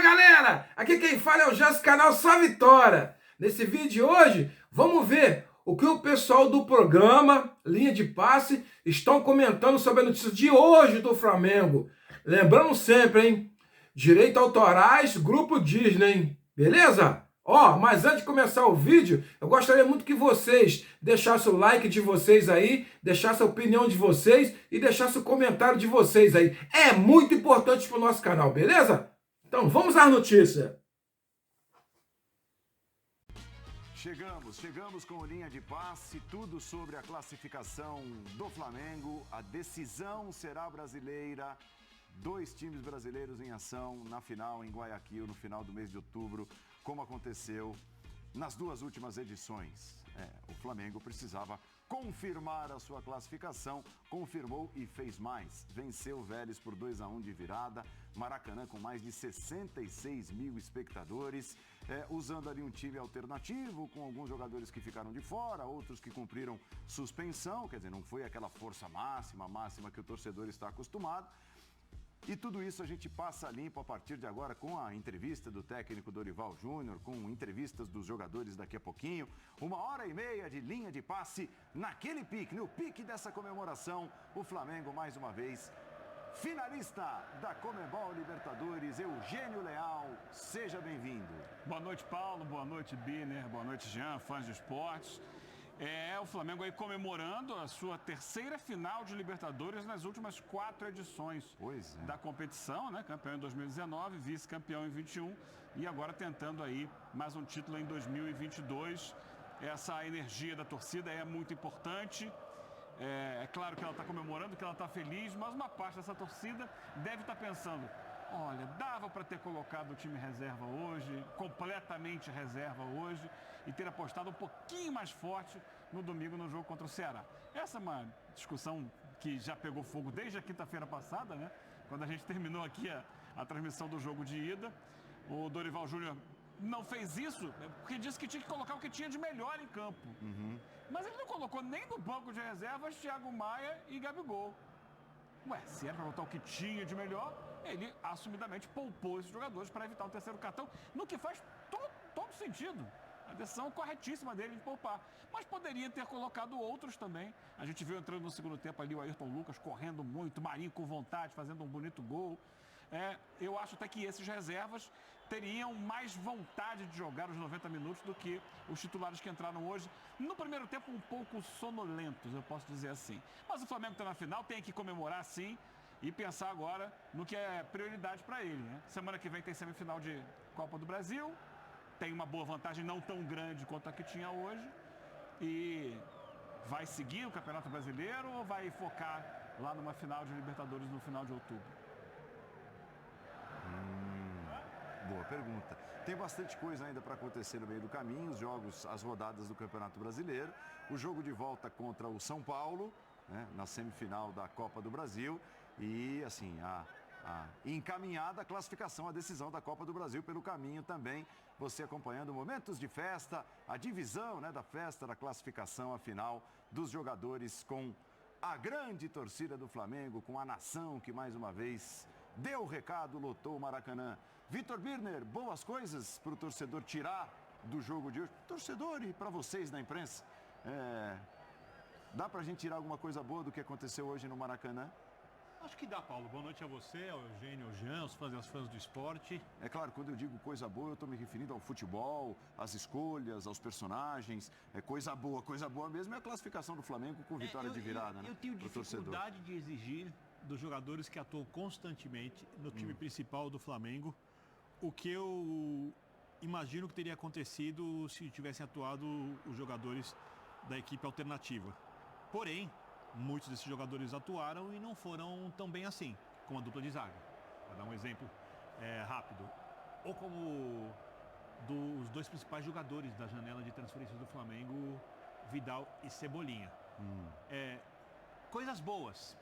galera, aqui quem fala é o Jess Canal Só Vitória. Nesse vídeo de hoje, vamos ver o que o pessoal do programa Linha de Passe estão comentando sobre a notícia de hoje do Flamengo. Lembrando sempre, hein? Direito autorais, Grupo Disney, hein? Beleza? Mas antes de começar o vídeo, eu gostaria muito que vocês deixassem o like de vocês aí, deixassem a opinião de vocês e deixassem o comentário de vocês aí. É muito importante para o nosso canal, beleza? Então vamos às notícias. Chegamos com Linha de Passe, tudo sobre a classificação do Flamengo. A decisão será brasileira. 2 times brasileiros em ação na final em Guayaquil, no final do mês de outubro, como aconteceu nas 2 últimas edições. O Flamengo precisava confirmar a sua classificação, confirmou e fez mais. Venceu o Vélez por 2-1 de virada, Maracanã com mais de 66 mil espectadores, usando ali um time alternativo, com alguns jogadores que ficaram de fora, outros que cumpriram suspensão, quer dizer, não foi aquela força máxima que o torcedor está acostumado. E tudo isso a gente passa limpo a partir de agora com a entrevista do técnico Dorival Júnior, com entrevistas dos jogadores daqui a pouquinho. 1h30 de Linha de Passe naquele pique, no pique dessa comemoração. O Flamengo, mais uma vez, finalista da Conmebol Libertadores, Eugênio Leal, seja bem-vindo. Boa noite, Paulo, boa noite, Biner, boa noite, Jean, fãs de esportes. O Flamengo aí comemorando a sua 3ª final de Libertadores nas últimas 4 edições da competição, né? Campeão em 2019, vice-campeão em 21 e agora tentando aí mais um título em 2022. Essa energia da torcida é muito importante. É claro que ela está comemorando, que ela está feliz, mas uma parte dessa torcida deve estar pensando: olha, dava para ter colocado o time reserva hoje, completamente reserva hoje, e ter apostado um pouquinho mais forte no domingo no jogo contra o Ceará. Essa é uma discussão que já pegou fogo desde a quinta-feira passada, né? Quando a gente terminou aqui a transmissão do jogo de ida. O Dorival Júnior não fez isso porque disse que tinha que colocar o que tinha de melhor em campo. Mas ele não colocou nem no banco de reservas Thiago Maia e Gabigol. Se era para botar o que tinha de melhor, ele assumidamente poupou esses jogadores para evitar o 3º cartão, no que faz todo sentido. A decisão corretíssima dele de poupar. Mas poderia ter colocado outros também. A gente viu entrando no segundo tempo ali o Ayrton Lucas correndo muito, Marinho com vontade, fazendo um bonito gol. Eu acho até que esses reservas teriam mais vontade de jogar os 90 minutos do que os titulares que entraram hoje. No primeiro tempo, um pouco sonolentos, eu posso dizer assim. Mas o Flamengo está na final, tem que comemorar sim e pensar agora no que é prioridade para ele, né? Semana que vem tem semifinal de Copa do Brasil, tem uma boa vantagem não tão grande quanto a que tinha hoje. E vai seguir o Campeonato Brasileiro ou vai focar lá numa final de Libertadores no final de outubro? Boa pergunta. Tem bastante coisa ainda para acontecer no meio do caminho, os jogos, as rodadas do Campeonato Brasileiro, o jogo de volta contra o São Paulo, né, na semifinal da Copa do Brasil e, assim, a encaminhada classificação, a decisão da Copa do Brasil pelo caminho também, você acompanhando momentos de festa, a divisão, né, da festa, da classificação, a final dos jogadores com a grande torcida do Flamengo, com a nação que mais uma vez deu o recado, lotou o Maracanã. Vitor Birner, boas coisas para o torcedor tirar do jogo de hoje? Torcedor e para vocês na imprensa, dá para a gente tirar alguma coisa boa do que aconteceu hoje no Maracanã? Acho que dá, Paulo. Boa noite a você, ao Eugênio, ao Jean, aos fãs do esporte. É claro, quando eu digo coisa boa, eu estou me referindo ao futebol, às escolhas, aos personagens. Coisa boa mesmo é a classificação do Flamengo com vitória de virada, né? Eu tenho dificuldade de exigir dos jogadores que atuam constantemente no time principal do Flamengo o que eu imagino que teria acontecido se tivessem atuado os jogadores da equipe alternativa. Porém, muitos desses jogadores atuaram e não foram tão bem assim, como a dupla de zaga. Vou dar um exemplo rápido. Ou como dos 2 principais jogadores da janela de transferências do Flamengo, Vidal e Cebolinha. Coisas boas.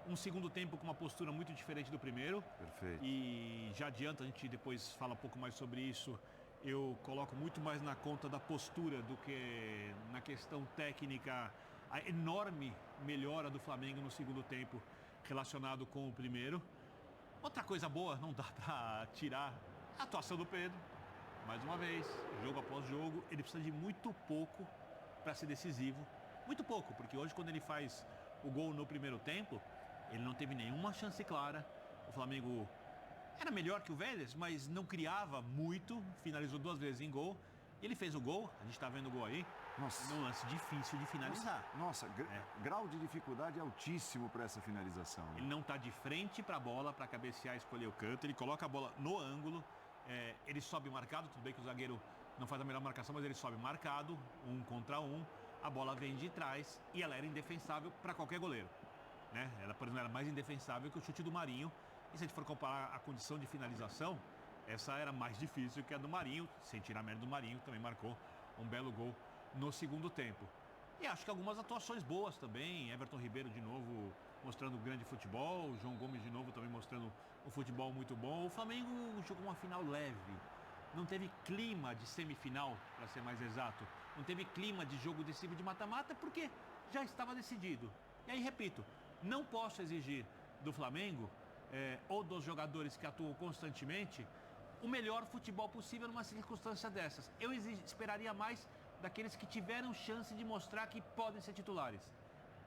Um segundo tempo com uma postura muito diferente do primeiro. Perfeito. E já adianta, a gente depois fala um pouco mais sobre isso. Eu coloco muito mais na conta da postura do que na questão técnica. A enorme melhora do Flamengo no segundo tempo relacionado com o primeiro. Outra coisa boa, não dá para tirar A atuação do Pedro, mais uma vez, jogo após jogo, ele precisa de muito pouco para ser decisivo. Muito pouco, porque hoje quando ele faz o gol no primeiro tempo, ele não teve nenhuma chance clara. O Flamengo era melhor que o Vélez, mas não criava muito, finalizou 2 vezes em gol. Ele fez o gol, a gente está vendo o gol aí, num lance difícil de finalizar. Nossa, grau de dificuldade altíssimo para essa finalização. Ele não está de frente para a bola, para cabecear e escolher o canto, ele coloca a bola no ângulo, ele sobe marcado, tudo bem que o zagueiro não faz a melhor marcação, mas ele sobe marcado, 1 contra 1, a bola vem de trás e ela era indefensável para qualquer goleiro. Né? Ela, por exemplo, era mais indefensável que o chute do Marinho, e se a gente for comparar a condição de finalização, essa era mais difícil que a do Marinho, sem tirar a merda do Marinho, também marcou um belo gol no segundo tempo. E acho que algumas atuações boas também, Everton Ribeiro de novo mostrando grande futebol, o João Gomes de novo também mostrando um futebol muito bom. O Flamengo jogou uma final leve, não teve clima de semifinal, para ser mais exato, não teve clima de jogo decisivo de mata-mata, porque já estava decidido. E aí, repito, não posso exigir do Flamengo, ou dos jogadores que atuam constantemente, o melhor futebol possível numa circunstância dessas. Eu esperaria mais daqueles que tiveram chance de mostrar que podem ser titulares.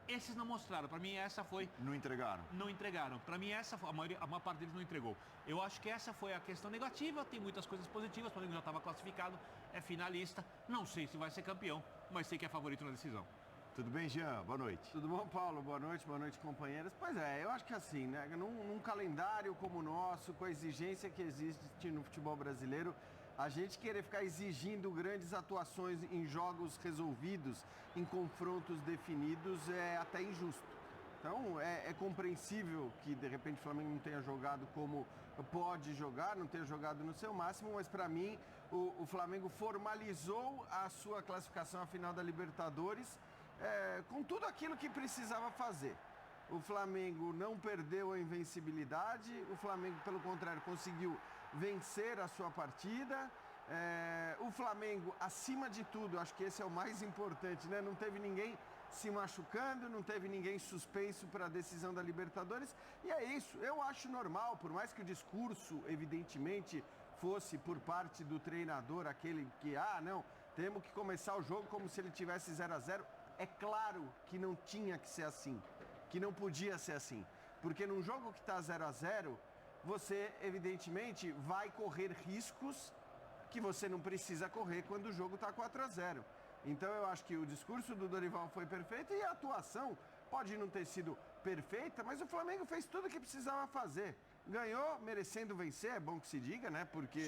Esses não mostraram. Para mim, essa foi... Não entregaram? Não entregaram. Para mim, essa foi... a maior parte deles não entregou. Eu acho que essa foi a questão negativa. Tem muitas coisas positivas. O Flamengo já estava classificado, é finalista. Não sei se vai ser campeão, mas sei que é favorito na decisão. Tudo bem, Jean? Boa noite. Tudo bom, Paulo? Boa noite, companheiros. Pois é, eu acho que assim, né? Num calendário como o nosso, com a exigência que existe no futebol brasileiro, a gente querer ficar exigindo grandes atuações em jogos resolvidos, em confrontos definidos, é até injusto. Então, é compreensível que, de repente, o Flamengo não tenha jogado como pode jogar, não tenha jogado no seu máximo, mas, para mim, o Flamengo formalizou a sua classificação à final da Libertadores com tudo aquilo que precisava fazer. O Flamengo não perdeu a invencibilidade, o Flamengo, pelo contrário, conseguiu vencer a sua partida. O Flamengo, acima de tudo, acho que esse é o mais importante, né? Não teve ninguém se machucando, não teve ninguém suspenso para a decisão da Libertadores. E é isso, eu acho normal, por mais que o discurso, evidentemente, fosse por parte do treinador aquele que, não, temos que começar o jogo como se ele tivesse 0-0. É claro que não tinha que ser assim, que não podia ser assim. Porque num jogo que está 0-0, você, evidentemente, vai correr riscos que você não precisa correr quando o jogo está 4-0. Então, eu acho que o discurso do Dorival foi perfeito e a atuação pode não ter sido perfeita, mas o Flamengo fez tudo o que precisava fazer. Ganhou, merecendo vencer, é bom que se diga, né? Porque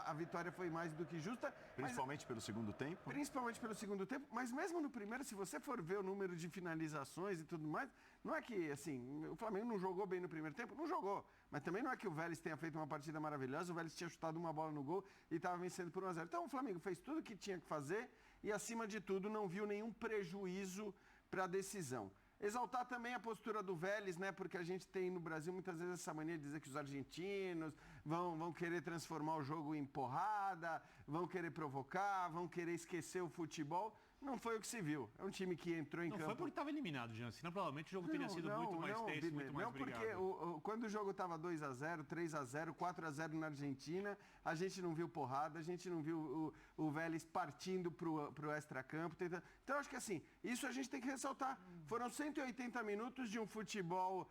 a vitória foi mais do que justa. Principalmente pelo segundo tempo? Principalmente pelo segundo tempo, mas mesmo no primeiro, se você for ver o número de finalizações e tudo mais, não é que, assim, o Flamengo não jogou bem no primeiro tempo? Não jogou. Mas também não é que o Vélez tenha feito uma partida maravilhosa, o Vélez tinha chutado uma bola no gol e estava vencendo por 1-0. Então o Flamengo fez tudo o que tinha que fazer e, acima de tudo, não viu nenhum prejuízo para a decisão. Exaltar também a postura do Vélez, né? Porque a gente tem no Brasil muitas vezes essa mania de dizer que os argentinos vão querer transformar o jogo em porrada, vão querer provocar, vão querer esquecer o futebol. Não foi o que se viu. É um time que entrou em campo... Não foi porque estava eliminado, Jean. Senão, provavelmente, o jogo teria sido muito mais tenso, muito mais brigado. Não, porque quando o jogo estava 2-0, 3-0, 4-0 na Argentina, a gente não viu porrada, a gente não viu o Vélez partindo pro extracampo. Então, acho que assim, isso a gente tem que ressaltar. Foram 180 minutos de um futebol,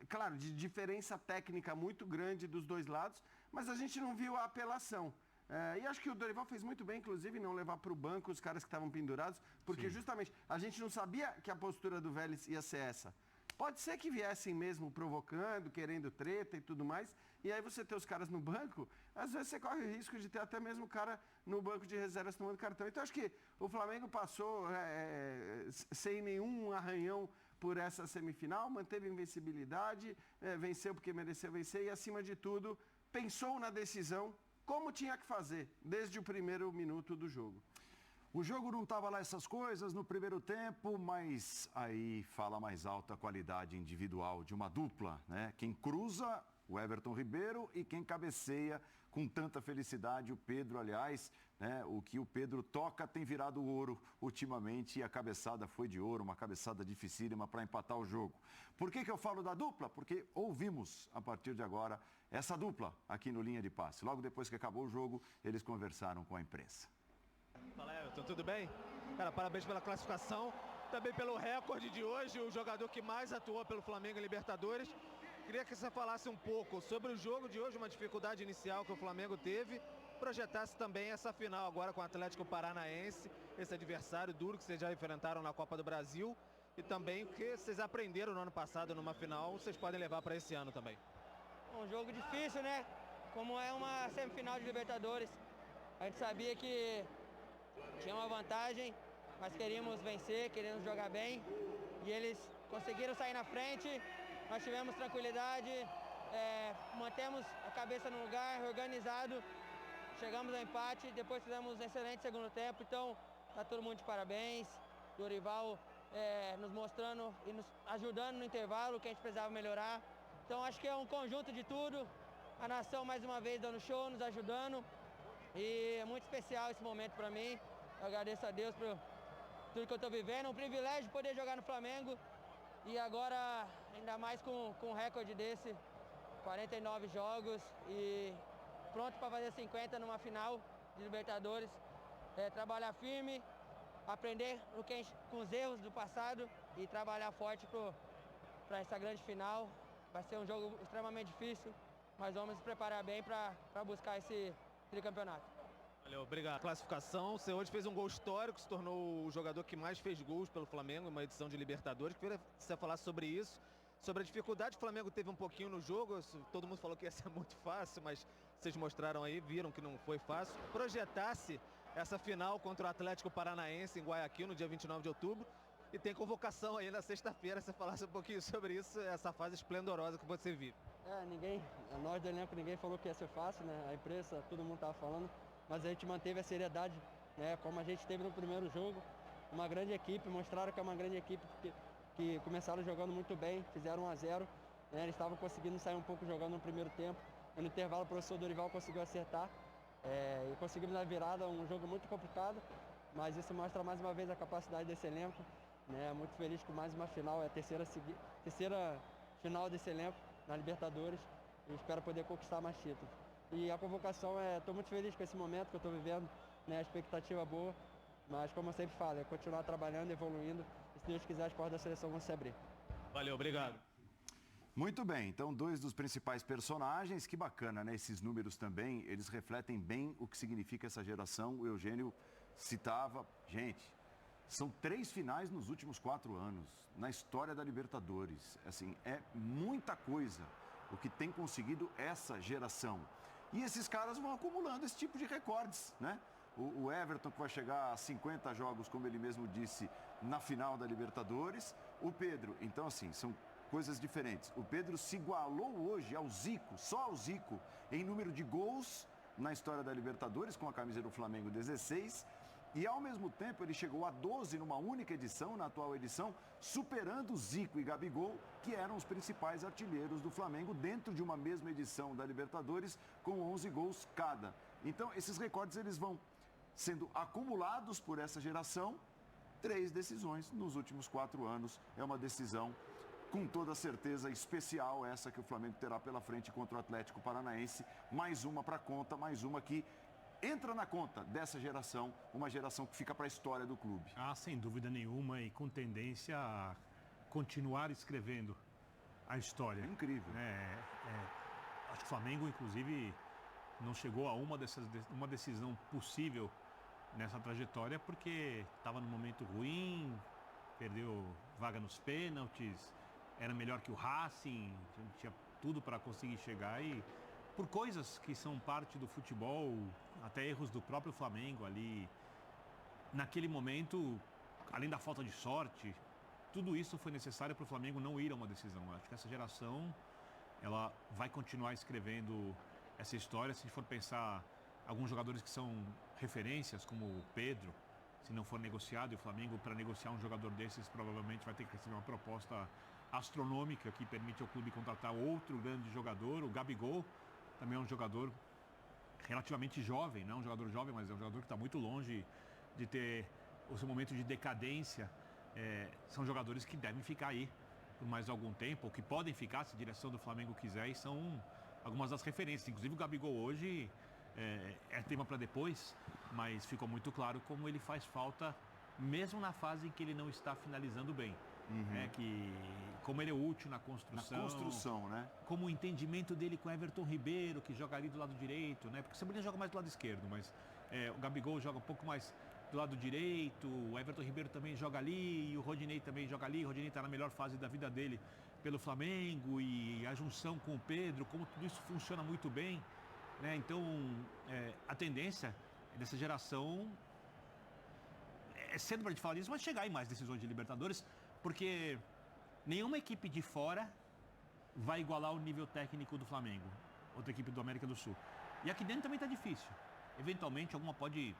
claro, de diferença técnica muito grande dos dois lados, mas a gente não viu a apelação. E acho que o Dorival fez muito bem, inclusive, não levar para o banco os caras que estavam pendurados, porque justamente a gente não sabia que a postura do Vélez ia ser essa. Pode ser que viessem mesmo provocando, querendo treta e tudo mais, e aí você ter os caras no banco, às vezes você corre o risco de ter até mesmo o cara no banco de reservas tomando cartão. Então acho que o Flamengo passou sem nenhum arranhão por essa semifinal, manteve a invencibilidade, venceu porque mereceu vencer e, acima de tudo, pensou na decisão como tinha que fazer, desde o primeiro minuto do jogo. O jogo não estava lá essas coisas no primeiro tempo, mas aí fala mais alta a qualidade individual de uma dupla, né? Quem cruza o Everton Ribeiro, e quem cabeceia com tanta felicidade, o Pedro, aliás, né, o que o Pedro toca tem virado ouro ultimamente, e a cabeçada foi de ouro, uma cabeçada dificílima para empatar o jogo. Por que eu falo da dupla? Porque ouvimos, a partir de agora, essa dupla aqui no Linha de Passe. Logo depois que acabou o jogo, eles conversaram com a imprensa. Fala, Everton, tudo bem? Cara, parabéns pela classificação, também pelo recorde de hoje, o jogador que mais atuou pelo Flamengo em Libertadores. Queria que você falasse um pouco sobre o jogo de hoje, uma dificuldade inicial que o Flamengo teve, projetasse também essa final agora com o Atlético Paranaense, esse adversário duro que vocês já enfrentaram na Copa do Brasil, e também o que vocês aprenderam no ano passado numa final, vocês podem levar para esse ano também. Um jogo difícil, né? Como é uma semifinal de Libertadores, a gente sabia que tinha uma vantagem, mas queríamos vencer, queríamos jogar bem, e eles conseguiram sair na frente. Nós tivemos tranquilidade, mantemos a cabeça no lugar, organizado, chegamos ao empate, depois fizemos um excelente segundo tempo, então tá todo mundo de parabéns. Dorival nos mostrando e nos ajudando no intervalo, que a gente precisava melhorar. Então acho que é um conjunto de tudo, a nação mais uma vez dando show, nos ajudando, e é muito especial esse momento para mim. Eu agradeço a Deus por tudo que eu estou vivendo, é um privilégio poder jogar no Flamengo. E agora, ainda mais com um recorde desse, 49 jogos e pronto para fazer 50 numa final de Libertadores. Trabalhar firme, aprender com os erros do passado e trabalhar forte para essa grande final. Vai ser um jogo extremamente difícil, mas vamos nos preparar bem para buscar esse tricampeonato. Valeu, obrigado. Classificação, você hoje fez um gol histórico, se tornou o jogador que mais fez gols pelo Flamengo em uma edição de Libertadores. Queria que você falasse sobre isso, sobre a dificuldade que o Flamengo teve um pouquinho no jogo. Todo mundo falou que ia ser muito fácil, mas vocês mostraram aí, viram que não foi fácil. Projetasse essa final contra o Atlético Paranaense em Guayaquil no dia 29 de outubro. E tem convocação aí na sexta-feira, você falasse um pouquinho sobre isso, essa fase esplendorosa que você vive. Nós do elenco, ninguém falou que ia ser fácil, né? A imprensa, todo mundo estava falando. Mas a gente manteve a seriedade, né, como a gente teve no primeiro jogo. Uma grande equipe, mostraram que é uma grande equipe que começaram jogando muito bem, fizeram 1-0. Né, eles estavam conseguindo sair um pouco jogando no primeiro tempo. E no intervalo o professor Dorival conseguiu acertar. E conseguimos a virada, um jogo muito complicado. Mas isso mostra mais uma vez a capacidade desse elenco. Né, muito feliz com mais uma final, é a terceira final desse elenco na Libertadores. E espero poder conquistar mais títulos. E a convocação, estou muito feliz com esse momento que eu estou vivendo, né? A expectativa boa, mas como eu sempre falo, é continuar trabalhando, evoluindo, e se Deus quiser as portas da seleção vão se abrir. Valeu, obrigado. Muito bem, então 2 dos principais personagens, que bacana, né? Esses números também, eles refletem bem o que significa essa geração. O Eugênio citava, gente, são 3 finais nos últimos 4 anos, na história da Libertadores. Assim, é muita coisa o que tem conseguido essa geração. E esses caras vão acumulando esse tipo de recordes, né? O Everton, que vai chegar a 50 jogos, como ele mesmo disse, na final da Libertadores. O Pedro, então assim, são coisas diferentes. O Pedro se igualou hoje ao Zico, só ao Zico, em número de gols na história da Libertadores, com a camisa do Flamengo 16. E, ao mesmo tempo, ele chegou a 12 numa única edição, na atual edição, superando Zico e Gabigol, que eram os principais artilheiros do Flamengo, dentro de uma mesma edição da Libertadores, com 11 gols cada. Então, esses recordes eles vão sendo acumulados por essa geração. 3 decisões nos últimos 4 anos. É uma decisão, com toda certeza, especial, essa que o Flamengo terá pela frente contra o Atlético Paranaense. Mais uma para conta, mais uma que entra na conta dessa geração, uma geração que fica para a história do clube. Sem dúvida nenhuma, e com tendência a continuar escrevendo a história. É incrível. Acho que o Flamengo, inclusive, não chegou a uma decisão possível nessa trajetória porque estava num momento ruim, perdeu vaga nos pênaltis, era melhor que o Racing, tinha tudo para conseguir chegar e por coisas que são parte do futebol, até erros do próprio Flamengo ali, naquele momento, além da falta de sorte, tudo isso foi necessário para o Flamengo não ir a uma decisão. Acho que essa geração, ela vai continuar escrevendo essa história. Se a gente for pensar alguns jogadores que são referências, como o Pedro, se não for negociado, e o Flamengo, para negociar um jogador desses, provavelmente vai ter que receber uma proposta astronômica que permite ao clube contratar outro grande jogador. O Gabigol também é um jogador relativamente jovem, não é um jogador jovem, mas é um jogador que está muito longe de ter o seu momento de decadência. São jogadores que devem ficar aí por mais algum tempo, ou que podem ficar se a direção do Flamengo quiser, e são algumas das referências. Inclusive o Gabigol hoje é tema para depois, mas ficou muito claro como ele faz falta, mesmo na fase em que ele não está finalizando bem. Que como ele é útil na construção. Na construção, né? Como o entendimento dele com Everton Ribeiro, que joga ali do lado direito, né? Porque o Cebolinha joga mais do lado esquerdo, mas o Gabigol joga um pouco mais do lado direito, o Everton Ribeiro também joga ali, e o Rodinei também joga ali. O Rodinei está na melhor fase da vida dele pelo Flamengo, e a junção com o Pedro, como tudo isso funciona muito bem, né? Então, a tendência dessa geração é cedo para a gente falar disso, mas chegar em mais decisões de Libertadores, porque nenhuma equipe de fora vai igualar o nível técnico do Flamengo, outra equipe do América do Sul. E aqui dentro também está difícil. Eventualmente alguma pode,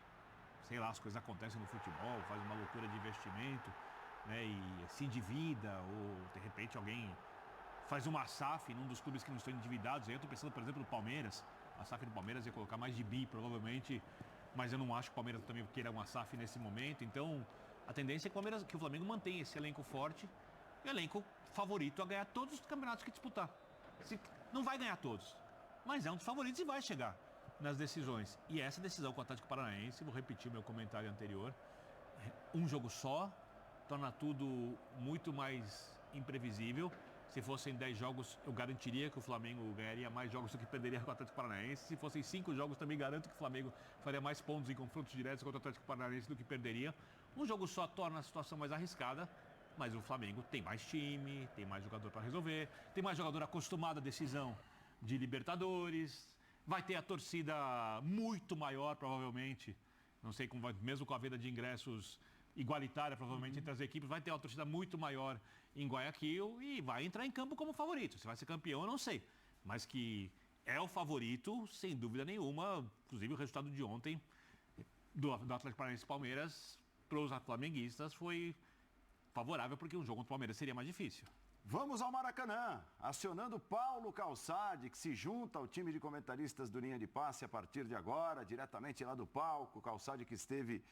sei lá, as coisas acontecem no futebol, faz uma loucura de investimento, né, e se endivida, ou de repente alguém faz uma SAF num dos clubes que não estão endividados. Aí eu estou pensando, por exemplo, no Palmeiras. A SAF do Palmeiras ia colocar mais de bi, provavelmente, mas eu não acho que o Palmeiras também queira uma SAF nesse momento. Então, a tendência é que o Flamengo mantenha esse elenco forte, e elenco favorito a ganhar todos os campeonatos que disputar. Não vai ganhar todos, mas é um dos favoritos e vai chegar nas decisões. E essa decisão com o Atlético Paranaense, vou repetir meu comentário anterior, um jogo só torna tudo muito mais imprevisível. Se fossem 10 jogos, eu garantiria que o Flamengo ganharia mais jogos do que perderia com o Atlético Paranaense. Se fossem 5 jogos, também garanto que o Flamengo faria mais pontos em confrontos diretos contra o Atlético Paranaense do que perderia. Um jogo só torna a situação mais arriscada, mas o Flamengo tem mais time, tem mais jogador para resolver, tem mais jogador acostumado à decisão de Libertadores, vai ter a torcida muito maior, provavelmente. Não sei como vai, mesmo com a venda de ingressos igualitária, provavelmente, entre as equipes, vai ter uma torcida muito maior em Guayaquil e vai entrar em campo como favorito. Se vai ser campeão, eu não sei. Mas que é o favorito, sem dúvida nenhuma. Inclusive, o resultado de ontem do Atlético Paranaense e Palmeiras, para os flamenguistas, foi favorável, porque um jogo contra o Palmeiras seria mais difícil. Vamos ao Maracanã, acionando Paulo Calçade, que se junta ao time de comentaristas do Linha de Passe a partir de agora, diretamente lá do palco. Calçade que esteve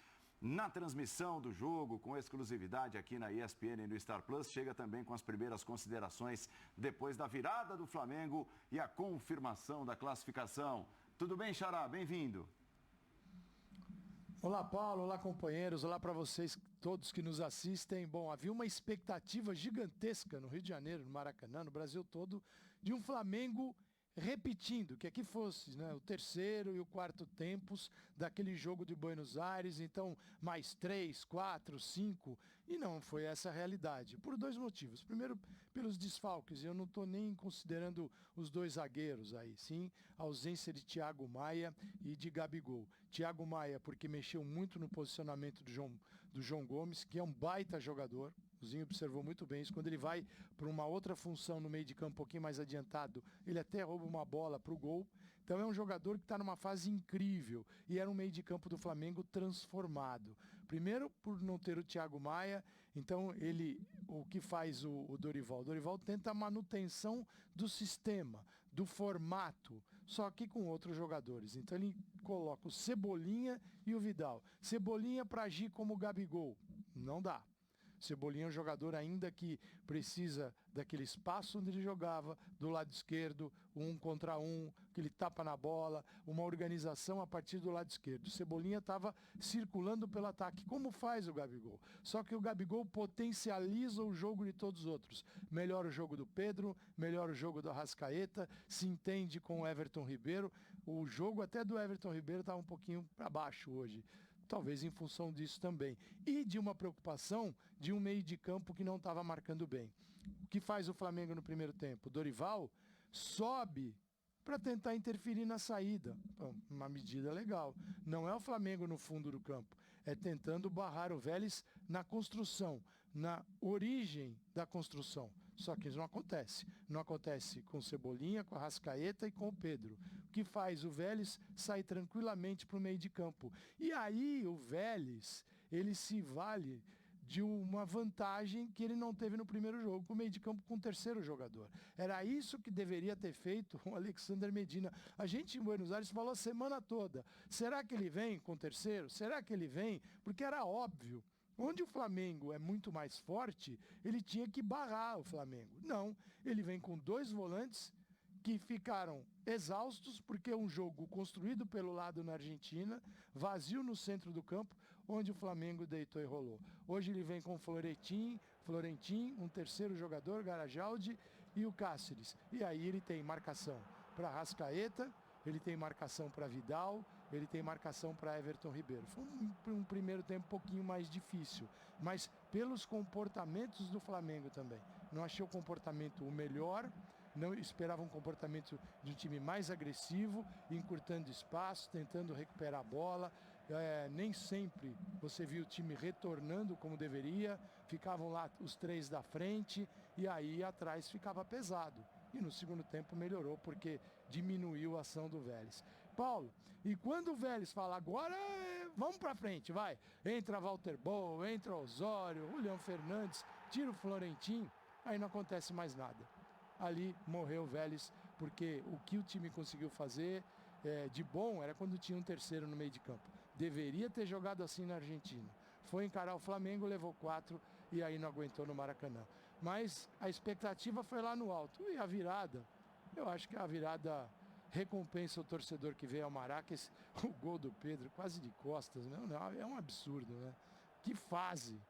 na transmissão do jogo com exclusividade aqui na ESPN e no Star Plus, chega também com as primeiras considerações depois da virada do Flamengo e a confirmação da classificação. Tudo bem, Xará? Bem-vindo. Olá, Paulo. Olá, companheiros. Olá para vocês todos que nos assistem. Bom, havia uma expectativa gigantesca no Rio de Janeiro, no Maracanã, no Brasil todo, de um Flamengo repetindo, que aqui fosse, né, o terceiro e o quarto tempos daquele jogo de Buenos Aires, então mais 3, 4, 5, e não foi essa a realidade, por 2 motivos. Primeiro, pelos desfalques, eu não estou nem considerando os 2 zagueiros aí, sim, a ausência de Thiago Maia e de Gabigol. Thiago Maia, porque mexeu muito no posicionamento do João Gomes, que é um baita jogador. O Zinho observou muito bem isso. Quando ele vai para uma outra função no meio de campo, um pouquinho mais adiantado, ele até rouba uma bola para o gol. Então é um jogador que está numa fase incrível. E era um meio de campo do Flamengo transformado. Primeiro, por não ter o Thiago Maia. Então, o que faz o Dorival? O Dorival tenta a manutenção do sistema, do formato, só que com outros jogadores. Então, ele coloca o Cebolinha e o Vidal. Cebolinha para agir como o Gabigol. Não dá. Cebolinha é um jogador ainda que precisa daquele espaço onde ele jogava, do lado esquerdo, 1 contra 1, que ele tapa na bola, uma organização a partir do lado esquerdo. Cebolinha estava circulando pelo ataque, como faz o Gabigol. Só que o Gabigol potencializa o jogo de todos os outros. Melhora o jogo do Pedro, melhora o jogo do Arrascaeta, se entende com o Everton Ribeiro. O jogo até do Everton Ribeiro estava um pouquinho para baixo hoje. Talvez em função disso também. E de uma preocupação de um meio de campo que não estava marcando bem. O que faz o Flamengo no primeiro tempo? O Dorival sobe para tentar interferir na saída. Uma medida legal. Não é o Flamengo no fundo do campo. É tentando barrar o Vélez na construção, na origem da construção. Só que isso não acontece. Não acontece com o Cebolinha, com a Arrascaeta e com o Pedro. O que faz o Vélez sair tranquilamente para o meio de campo. E aí o Vélez, ele se vale de uma vantagem que ele não teve no primeiro jogo, com o meio de campo com o terceiro jogador. Era isso que deveria ter feito o Alexander Medina. A gente em Buenos Aires falou a semana toda, será que ele vem com o terceiro? Será que ele vem? Porque era óbvio. Onde o Flamengo é muito mais forte, ele tinha que barrar o Flamengo. Não, ele vem com 2 volantes que ficaram exaustos, porque é um jogo construído pelo lado na Argentina, vazio no centro do campo, onde o Flamengo deitou e rolou. Hoje ele vem com Florentin, um terceiro jogador, Garajaldi, e o Cáceres. E aí ele tem marcação para Rascaeta, ele tem marcação para Vidal, ele tem marcação para Everton Ribeiro. Foi um primeiro tempo um pouquinho mais difícil, mas pelos comportamentos do Flamengo também. Não achei o comportamento o melhor, não esperava um comportamento de um time mais agressivo, encurtando espaço, tentando recuperar a bola. Nem sempre você viu o time retornando como deveria, ficavam lá os 3 da frente e aí atrás ficava pesado. E no segundo tempo melhorou porque diminuiu a ação do Vélez. Paulo, e quando o Vélez fala agora, vamos pra frente, vai. Entra Walter Boa, entra Osório, Julián Fernandes, tira o Florentin, aí não acontece mais nada. Ali morreu o Vélez, porque o que o time conseguiu fazer de bom era quando tinha um terceiro no meio de campo. Deveria ter jogado assim na Argentina. Foi encarar o Flamengo, levou 4 e aí não aguentou no Maracanã. Mas a expectativa foi lá no alto. E a virada, eu acho que a virada recompensa o torcedor que veio ao Maraca. O gol do Pedro, quase de costas, não, é um absurdo, né? Que fase!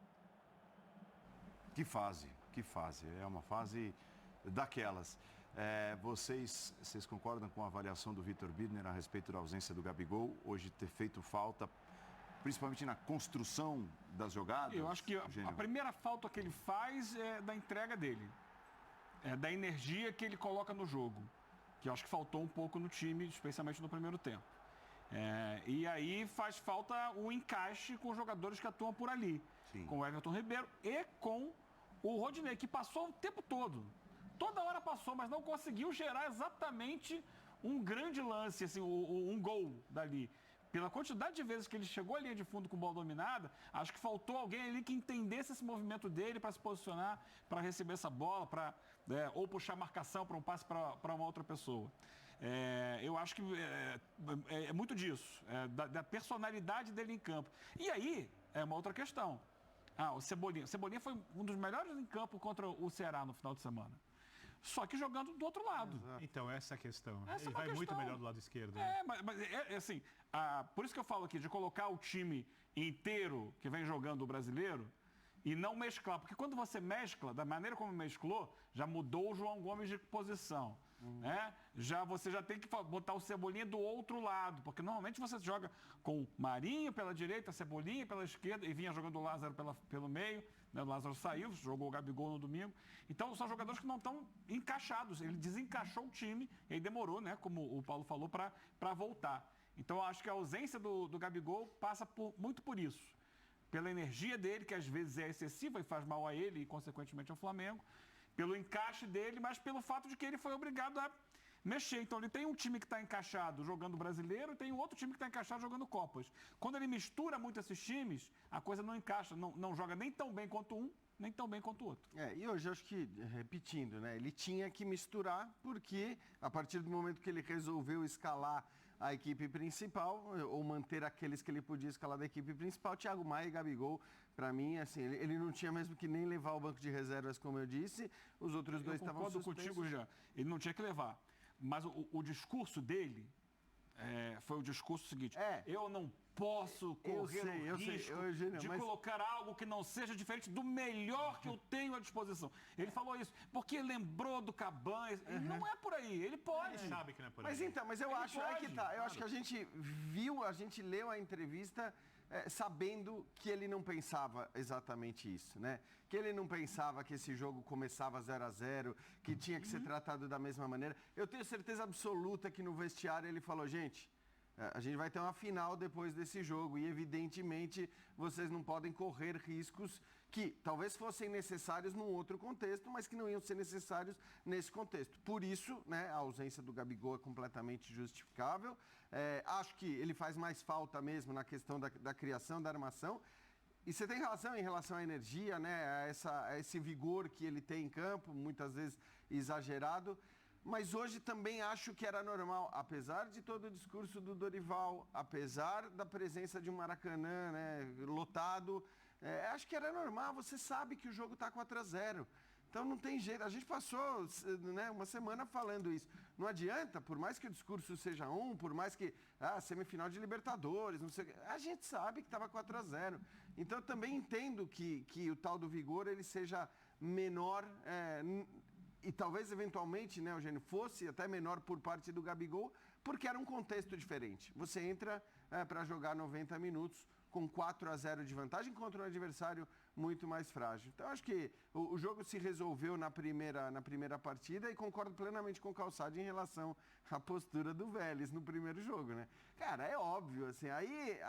Que fase. É uma fase daquelas. Vocês concordam com a avaliação do Vitor Birner a respeito da ausência do Gabigol, hoje ter feito falta, principalmente na construção das jogadas? Eu acho que a primeira falta que ele faz é da entrega dele, da energia que ele coloca no jogo, que eu acho que faltou um pouco no time, especialmente no primeiro tempo. E aí faz falta o encaixe com os jogadores que atuam por ali. Sim. Com o Everton Ribeiro e com o Rodinei, que passou o tempo todo. Toda hora passou, mas não conseguiu gerar exatamente um grande lance, assim, um gol dali. Pela quantidade de vezes que ele chegou à linha de fundo com bola dominada, acho que faltou alguém ali que entendesse esse movimento dele para se posicionar, para receber essa bola, ou puxar marcação para um passe para uma outra pessoa. Eu acho que é muito disso, da personalidade dele em campo. E aí, é uma outra questão. O Cebolinha. O Cebolinha foi um dos melhores em campo contra o Ceará no final de semana. Só que jogando do outro lado. Então, essa é a questão. Ele vai muito melhor do lado esquerdo. Mas assim, por isso que eu falo aqui, de colocar o time inteiro que vem jogando o brasileiro e não mesclar. Porque quando você mescla, da maneira como mesclou, já mudou o João Gomes de posição. Você já tem que botar o Cebolinha do outro lado, porque normalmente você joga com Marinho pela direita, Cebolinha pela esquerda, e vinha jogando o Lázaro pelo meio, né? O Lázaro saiu, jogou o Gabigol no domingo. Então são jogadores que não estão encaixados, ele desencaixou o time, e aí demorou, né, como o Paulo falou, para voltar. Então eu acho que a ausência do Gabigol passa muito por isso, pela energia dele, que às vezes é excessiva e faz mal a ele e consequentemente ao Flamengo, pelo encaixe dele, mas pelo fato de que ele foi obrigado a mexer. Então ele tem um time que está encaixado jogando brasileiro e tem um outro time que está encaixado jogando Copas. Quando ele mistura muito esses times, a coisa não encaixa, não joga nem tão bem quanto um, nem tão bem quanto o outro. E hoje acho que, repetindo, né, ele tinha que misturar, porque a partir do momento que ele resolveu escalar a equipe principal, ou manter aqueles que ele podia escalar da equipe principal, Thiago Maia e Gabigol, para mim, assim, ele não tinha mesmo que nem levar o banco de reservas, como eu disse, os outros dois estavam suspensos. Eu concordo contigo, já. Ele não tinha que levar. Mas o discurso dele foi o discurso seguinte, eu não posso correr o risco de colocar algo que não seja diferente do melhor que eu tenho à disposição. Ele falou isso porque lembrou do Cabanhas. Não é por aí, ele pode. Ele sabe que não é por aí. Mas então, eu acho, eu acho que a gente leu a entrevista sabendo que ele não pensava exatamente isso, né? Que ele não pensava que esse jogo começava 0-0, que tinha que ser tratado da mesma maneira. Eu tenho certeza absoluta que no vestiário ele falou, gente, a gente vai ter uma final depois desse jogo e, evidentemente, vocês não podem correr riscos que talvez fossem necessários num outro contexto, mas que não iam ser necessários nesse contexto. Por isso, né, a ausência do Gabigol é completamente justificável. Acho que ele faz mais falta mesmo na questão da criação, da armação. E você tem razão em relação à energia, né? A esse vigor que ele tem em campo, muitas vezes exagerado. Mas hoje também acho que era normal, apesar de todo o discurso do Dorival, apesar da presença de um Maracanã, né, lotado, acho que era normal. Você sabe que o jogo está 4-0. Então não tem jeito. A gente passou, né, uma semana falando isso. Não adianta, por mais que o discurso seja por mais que semifinal de Libertadores, não sei, a gente sabe que estava 4-0. Então eu também entendo que o tal do vigor ele seja menor, e talvez eventualmente, né, Eugênio, fosse até menor por parte do Gabigol, porque era um contexto diferente. Você entra para jogar 90 minutos com 4-0 de vantagem contra um adversário muito mais frágil. Então, acho que o jogo se resolveu na primeira partida e concordo plenamente com o Calçade em relação à postura do Vélez no primeiro jogo, né? Cara, é óbvio, assim, aí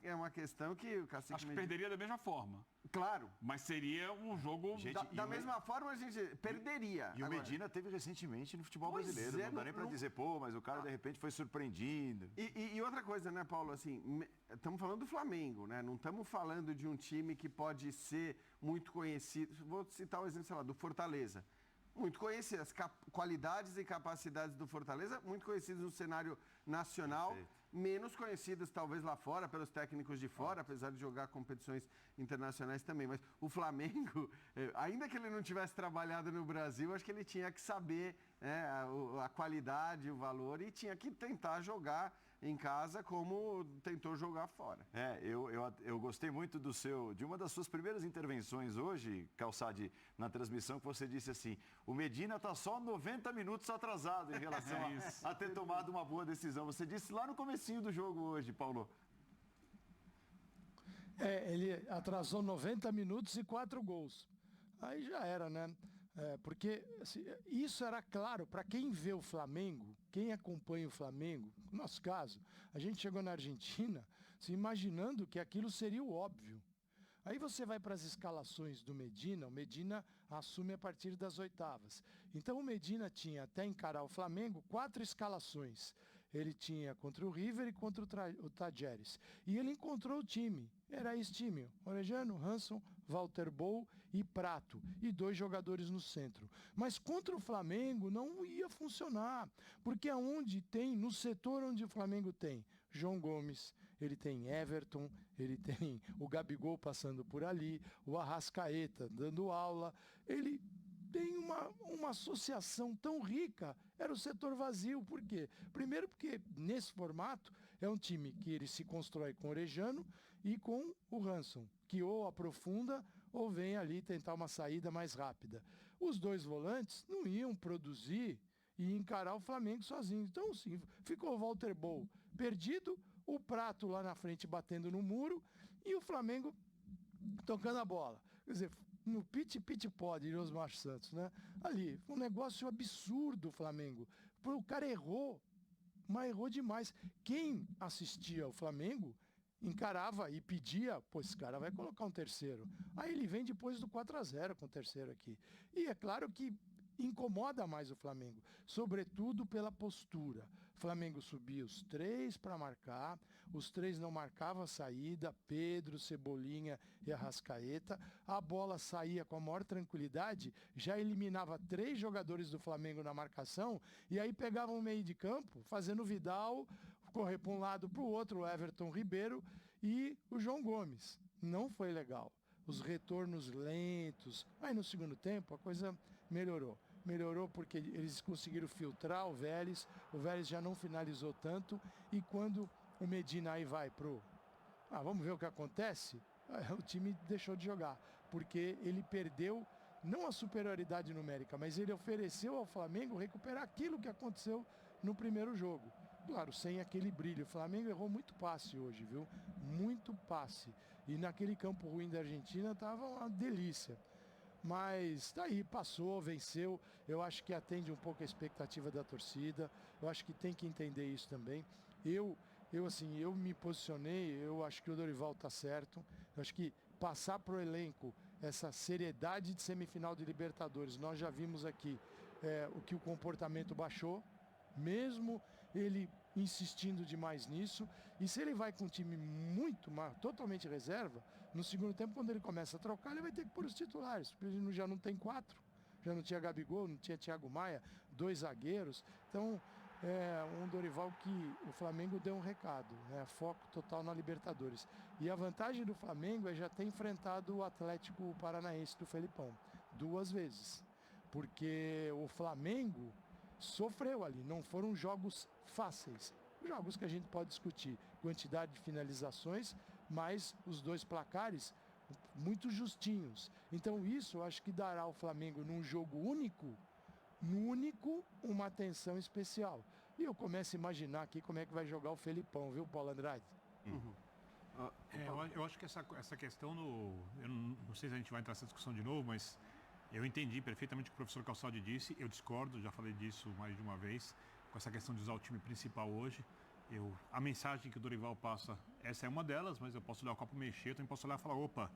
é uma questão que o Cacique... Acho que perderia da mesma forma. Claro. Mas seria um jogo... Da mesma forma, a gente perderia. E o Medina teve recentemente no futebol brasileiro. Não dá nem para dizer, mas o cara de repente foi surpreendido. E outra coisa, né, Paulo, assim, estamos falando do Flamengo, né? Não estamos falando de um time que pode ser muito conhecido. Vou citar o exemplo, sei lá, do Fortaleza. Muito conhecido, as qualidades e capacidades do Fortaleza, muito conhecidos no cenário nacional, menos conhecidas talvez lá fora, pelos técnicos de fora, apesar de jogar competições internacionais também. Mas o Flamengo, ainda que ele não tivesse trabalhado no Brasil, acho que ele tinha que saber a qualidade, o valor, e tinha que tentar jogar em casa como tentou jogar fora. Eu gostei muito de uma das suas primeiras intervenções hoje, Calçade, na transmissão, que você disse assim, o Medina está só 90 minutos atrasado em relação a ter tomado uma boa decisão. Você disse lá no comecinho do jogo hoje, Paulo. Ele atrasou 90 minutos e 4 gols. Aí já era, né? Porque assim, isso era claro para quem vê o Flamengo, quem acompanha o Flamengo. No nosso caso, a gente chegou na Argentina se imaginando que aquilo seria o óbvio. Aí você vai para as escalações do Medina, o Medina assume a partir das oitavas. Então o Medina tinha, até encarar o Flamengo, 4 escalações. Ele tinha contra o River e contra o Tajeres. E ele encontrou o time. Era esse time, Orejano, Hanson, Walter Bou e Prato. E 2 jogadores no centro. Mas contra o Flamengo não ia funcionar. Porque no setor onde o Flamengo tem João Gomes, ele tem Everton, ele tem o Gabigol passando por ali, o Arrascaeta dando aula. Ele tem uma associação tão rica, era o setor vazio. Por quê? Primeiro porque nesse formato é um time que ele se constrói com o Orejano e com o Hanson, que ou aprofunda ou vem ali tentar uma saída mais rápida. Os 2 volantes não iam produzir e encarar o Flamengo sozinho. Então, sim, ficou o Walter Bou perdido, o Prato lá na frente batendo no muro e o Flamengo tocando a bola. Quer dizer, no pit-pit-pó de Osmar Santos, né? Ali, um negócio absurdo o Flamengo. O cara errou, mas errou demais. Quem assistia ao Flamengo encarava e pedia, esse cara vai colocar um terceiro. Aí ele vem depois do 4-0 com o terceiro aqui. E é claro que incomoda mais o Flamengo, sobretudo pela postura. O Flamengo subia os 3 para marcar, os 3 não marcavam a saída, Pedro, Cebolinha e Arrascaeta. A bola saía com a maior tranquilidade, já eliminava 3 jogadores do Flamengo na marcação, e aí pegavam o meio de campo, fazendo o Vidal correr para um lado para o outro, o Everton Ribeiro e o João Gomes. Não foi legal. Os retornos lentos. Aí no segundo tempo a coisa melhorou. Melhorou porque eles conseguiram filtrar o Vélez já não finalizou tanto, e quando o Medina aí vai vamos ver o que acontece, o time deixou de jogar, porque ele perdeu, não a superioridade numérica, mas ele ofereceu ao Flamengo recuperar aquilo que aconteceu no primeiro jogo. Claro, sem aquele brilho. O Flamengo errou muito passe hoje, viu? Muito passe. E naquele campo ruim da Argentina tava uma delícia. Mas tá aí, passou, venceu. Eu acho que atende um pouco a expectativa da torcida. Eu acho que tem que entender isso também. Eu me posicionei, eu acho que o Dorival tá certo. Eu acho que passar pro elenco essa seriedade de semifinal de Libertadores, nós já vimos aqui o que o comportamento baixou, mesmo ele insistindo demais nisso. E se ele vai com um time totalmente reserva, No segundo tempo, quando ele começa a trocar, ele vai ter que pôr os titulares, porque ele já não tem 4. Já não tinha Gabigol, não tinha Thiago Maia, 2 zagueiros. Então, um Dorival que o Flamengo deu um recado, né? Foco total na Libertadores. E a vantagem do Flamengo é já ter enfrentado o Atlético Paranaense do Felipão 2 vezes. Porque o Flamengo sofreu ali, não foram jogos fáceis. Jogos que a gente pode discutir, quantidade de finalizações, mas os 2 placares muito justinhos. Então isso eu acho que dará ao Flamengo num jogo único, uma atenção especial. E eu começo a imaginar aqui como é que vai jogar o Felipão, viu, Paulo Andrade? Eu acho que essa questão, eu não sei se a gente vai entrar nessa discussão de novo, mas eu entendi perfeitamente o que o professor Calçade disse, eu discordo, já falei disso mais de uma vez, com essa questão de usar o time principal hoje. A mensagem que o Dorival passa, essa é uma delas, mas eu posso olhar o copo mexer, eu também posso olhar e falar, opa,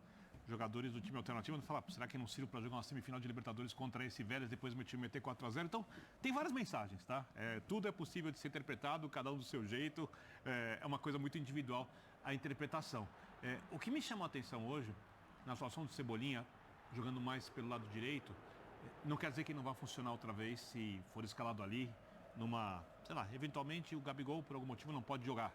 jogadores do time alternativo, falar, será que não sirvo para jogar uma semifinal de Libertadores contra esse Vélez, depois meu time meter 4-0? Então, tem várias mensagens, tá? Tudo é possível de ser interpretado, cada um do seu jeito, é uma coisa muito individual a interpretação. O que me chamou a atenção hoje, na situação do Cebolinha, jogando mais pelo lado direito, não quer dizer que não vai funcionar outra vez se for escalado ali, eventualmente o Gabigol, por algum motivo, não pode jogar.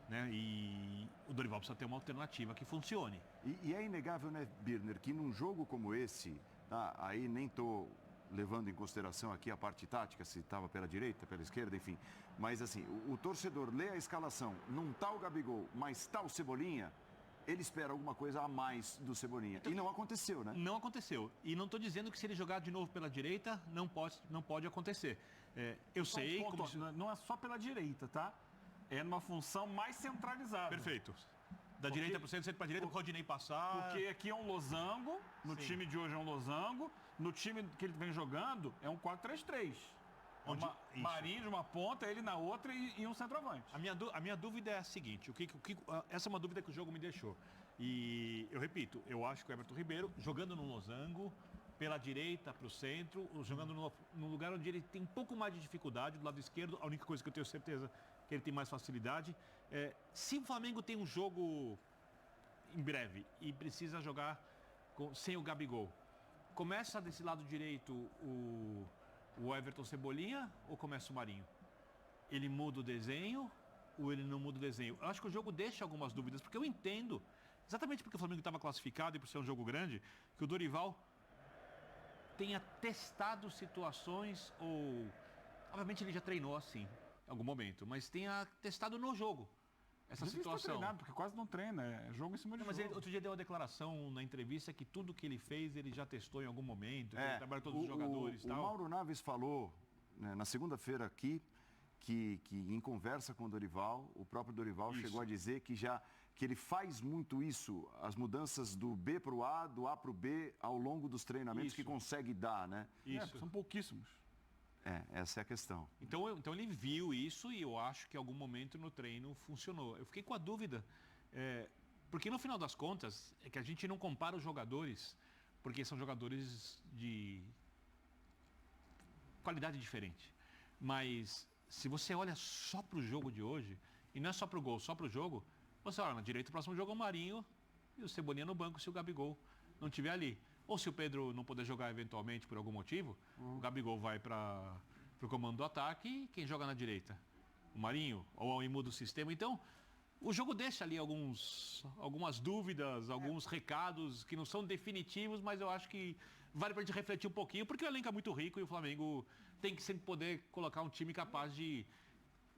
Né? E o Dorival precisa ter uma alternativa que funcione. E é inegável, né, Birner, que num jogo como esse, tá, aí nem estou levando em consideração aqui a parte tática, se estava pela direita, pela esquerda, enfim. Mas assim, o torcedor lê a escalação, não tá o Gabigol, mas tá o Cebolinha, ele espera alguma coisa a mais do Cebolinha. E não aconteceu, né? Não aconteceu. E não estou dizendo que se ele jogar de novo pela direita, não pode acontecer. Eu sei... Não é só pela direita, tá? É numa função mais centralizada. Perfeito. Da direita para o centro para a direita, para o Rodinei passar. Porque aqui é um losango, no time de hoje é um losango, no time que ele vem jogando é um 4-3-3. Marinho de uma ponta, ele na outra e um centroavante. A minha dúvida é a seguinte, essa é uma dúvida que o jogo me deixou. E eu repito, eu acho que o Everton Ribeiro, jogando no losango, pela direita para o centro, jogando no lugar onde ele tem um pouco mais de dificuldade, do lado esquerdo, a única coisa que eu tenho certeza que ele tem mais facilidade. Se o Flamengo tem um jogo em breve e precisa jogar sem o Gabigol, começa desse lado direito o Everton Cebolinha ou começa o Marinho? Ele muda o desenho ou ele não muda o desenho? Eu acho que o jogo deixa algumas dúvidas, porque eu entendo, exatamente porque o Flamengo estava classificado e por ser um jogo grande, que o Dorival tenha testado situações ou... Obviamente ele já treinou assim, em algum momento, mas tenha testado no jogo essa situação. Treinado, porque quase não treina, é jogo em cima de jogo. Mas ele, outro dia deu uma declaração na entrevista que tudo que ele fez, ele já testou em algum momento, que ele trabalha todos os jogadores e tal. O Mauro Naves falou, né, na segunda-feira aqui, que em conversa com o Dorival, o próprio Dorival chegou a dizer que ele faz muito isso, as mudanças do B para o A, do A para o B, ao longo dos treinamentos que consegue dar, né? São pouquíssimos. Essa é a questão. Então ele viu isso e eu acho que em algum momento no treino funcionou. Eu fiquei com a dúvida, porque no final das contas, é que a gente não compara os jogadores, porque são jogadores de qualidade diferente. Mas se você olha só para o jogo de hoje, e não é só para o gol, só para o jogo, você olha, na direita o próximo jogo é o Marinho e o Cebolinha no banco se o Gabigol não estiver ali. Ou se o Pedro não puder jogar eventualmente por algum motivo, o Gabigol vai para o comando do ataque e quem joga na direita? O Marinho, ou alguém muda o sistema. Então, o jogo deixa ali algumas dúvidas, alguns recados que não são definitivos, mas eu acho que vale para a gente refletir um pouquinho, porque o elenco é muito rico e o Flamengo tem que sempre poder colocar um time capaz de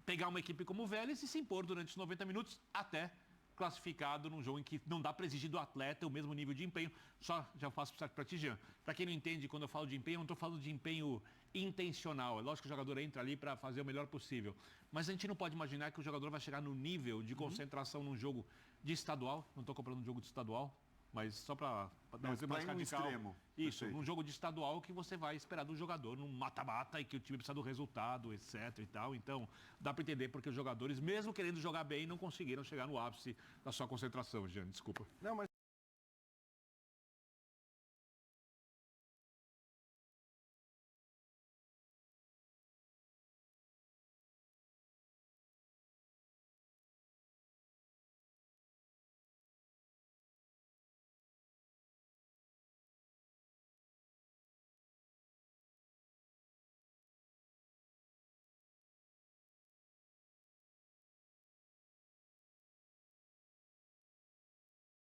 pegar uma equipe como o Vélez e se impor durante os 90 minutos até classificado num jogo em que não dá para exigir do atleta o mesmo nível de empenho. Só já faço para ti, Jean. Para quem não entende, quando eu falo de empenho, eu não estou falando de empenho intencional. É lógico que o jogador entra ali para fazer o melhor possível. Mas a gente não pode imaginar que o jogador vai chegar no nível de concentração num jogo de estadual. Não estou comprando um jogo de estadual, mas só para dar um exemplo mais radical. Extremo. Isso, num jogo de estadual que você vai esperar do jogador num mata-mata e que o time precisa do resultado, etc e tal. Então, dá para entender porque os jogadores, mesmo querendo jogar bem, não conseguiram chegar no ápice da sua concentração, Jean. Desculpa. Não, mas